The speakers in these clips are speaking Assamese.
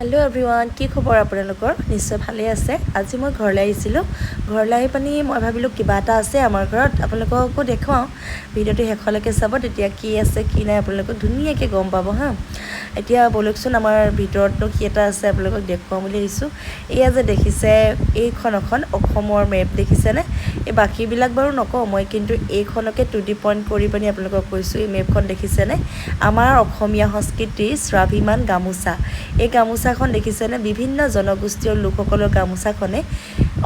हेलो एवरीवन কি খবৰ আপোনালোকৰ নিশ্চয় ভালে আছে আজি মই ঘৰলৈ আহিছিলো ঘৰলৈ আহি পানি মই ভাবিলো কিবা এটা আছে আমাৰ ঘৰত আপোনালোককো দেখাও ভিডিওটো শেষলৈকে চাব তেতিয়া কি আছে কি নাই আপোনালোকক ধুনীয়াকৈ গম পাব হা এতিয়া বলকচোন আমাৰ ভিতৰতনো কি এটা আছে আপোনালোকক দেখুৱাম বুলি আহিছো এয়া যে দেখিছে এইখন অসমৰ মেপ দেখিছেনে এই বাকিবিলাক বাৰু নকওঁ মই কিন্তু এইখনকে 2D পইণ্ট কৰি পানি আপোনালোকক কৈছো এই মেপখন দেখিছেনে আমাৰ অসমীয়া সংস্কৃতিৰ স্বাভিমান গামোচা এই গামোচাখন দেখিছেনে বিভিন্ন জনগোষ্ঠীৰ লোকসকলৰ গামোচাখনে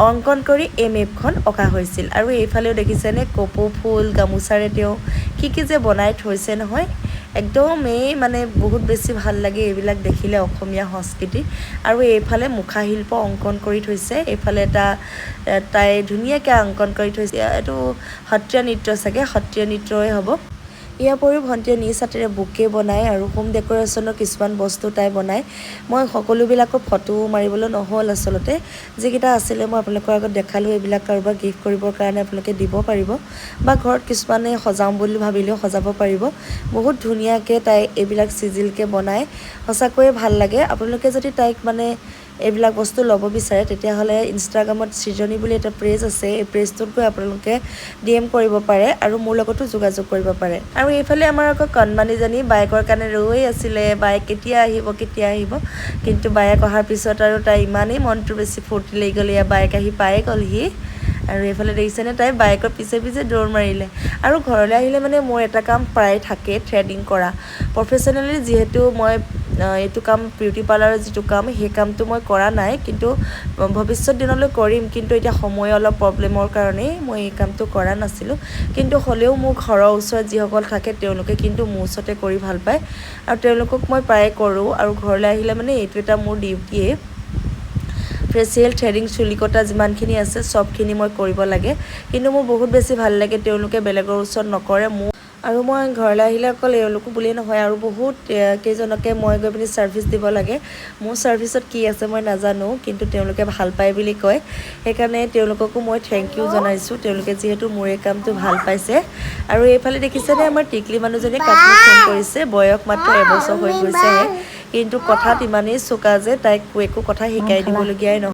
অংকন কৰি এই মেপখন অঁকা হৈছিল আৰু এইফালেও দেখিছেনে কপৌ ফুল গামোচাৰে তেওঁ কি যে বনাই থৈছে নহয় একদম এই মানে বহুত বেছি ভাল লাগে এইবিলাক দেখিলে অসমীয়া সংস্কৃতি আৰু এইফালে মুখা শিল্প অংকন কৰি থৈছে এইফালে এটা তাই ধুনীয়াকৈ অংকন কৰি থৈছে এইটো সত্ৰীয়া নৃত্য চাগে সত্ৰীয়া নৃত্যই হ'ব ইয়াৰ উপৰিও ভণ্টিয়ে নিজ হাতেৰে বুকে বনায় আৰু হোম ডেকোৰেশ্যনৰ কিছুমান বস্তু তাই বনায় মই সকলোবিলাকৰ ফটো মাৰিবলৈ নহ'ল আচলতে যিকেইটা আছিলে মই আপোনালোকৰ আগত দেখালোঁ এইবিলাক কাৰোবাক গিফ্ট কৰিবৰ কাৰণে আপোনালোকে দিব পাৰিব বা ঘৰত কিছুমানে সজাম বুলি ভাবিলেও সজাব পাৰিব বহুত ধুনীয়াকৈ তাই এইবিলাক চিজিলকৈ বনায় সঁচাকৈয়ে ভাল লাগে আপোনালোকে যদি তাইক মানে এইবিলাক বস্তু ল'ব বিচাৰে তেতিয়াহ'লে ইনষ্টাগ্ৰামত সৃজনী বুলি এটা পেজ আছে এই পেজটোত গৈ আপোনালোকে DM কৰিব পাৰে আৰু মোৰ লগতো যোগাযোগ কৰিব পাৰে আৰু এইফালে আমাৰ আকৌ কণমানিজনী বাইকৰ কাৰণে ৰৈ আছিলে বাইক কেতিয়া আহিব কিন্তু বাইক অহাৰ পিছত আৰু তাই ইমানেই মনটো বেছি ফূৰ্তি লাগি গ'ল এয়া বাইক আহি পায়ে গ'লহি আৰু এইফালে দেখিছেনে তাই বাইকৰ পিছে দৌৰ মাৰিলে আৰু ঘৰলৈ আহিলে মানে মোৰ এটা কাম প্ৰায় থাকে থ্ৰেডিং কৰা প্ৰফেশ্যনেলি যিহেতু মই এইটো কাম বিউটি পাৰ্লাৰৰ যিটো কাম সেই কামটো মই কৰা নাই কিন্তু ভৱিষ্যত দিনলৈ কৰিম কিন্তু এতিয়া সময় অলপ প্ৰব্লেমৰ কাৰণে মই এই কামটো কৰা নাছিলোঁ কিন্তু হ'লেও মোৰ ঘৰৰ ওচৰত যিসকল থাকে তেওঁলোকে কিন্তু মোৰ ওচৰতে কৰি ভাল পায় আৰু তেওঁলোকক মই প্ৰায় কৰোঁ আৰু ঘৰলৈ আহিলে মানে এইটো এটা মোৰ ডিউটিয়ে ফেচিয়েল থ্ৰেডিং চুলি কটা যিমানখিনি আছে সবখিনি মই কৰিব লাগে কিন্তু মোৰ বহুত বেছি ভাল লাগে তেওঁলোকে বেলেগৰ ওচৰত নকৰে মোৰ আৰু মই ঘৰলৈ আহিলে অকল এওঁলোকো বুলিয়ে নহয় আৰু বহুত কেইজনকে মই গৈ পিনি ছাৰ্ভিচ দিব লাগে মোৰ ছাৰ্ভিচত কি আছে মই নাজানো কিন্তু তেওঁলোকে ভাল পায় বুলি কয় সেইকাৰণে তেওঁলোককো মই থেংক ইউ জনাইছোঁ তেওঁলোকে যিহেতু মোৰ এই কামটো ভাল পাইছে আৰু এইফালে দেখিছেনে আমাৰ টিকলি মানুহজনীয়ে কাকলৈ ফোন কৰিছে বয়স মাত্ৰ এবছৰ হৈ গৈছেহে কিন্তু কথাত ইমানেই চোকা যে তাইক একো কথা শিকাই দিবলগীয়াই নহয়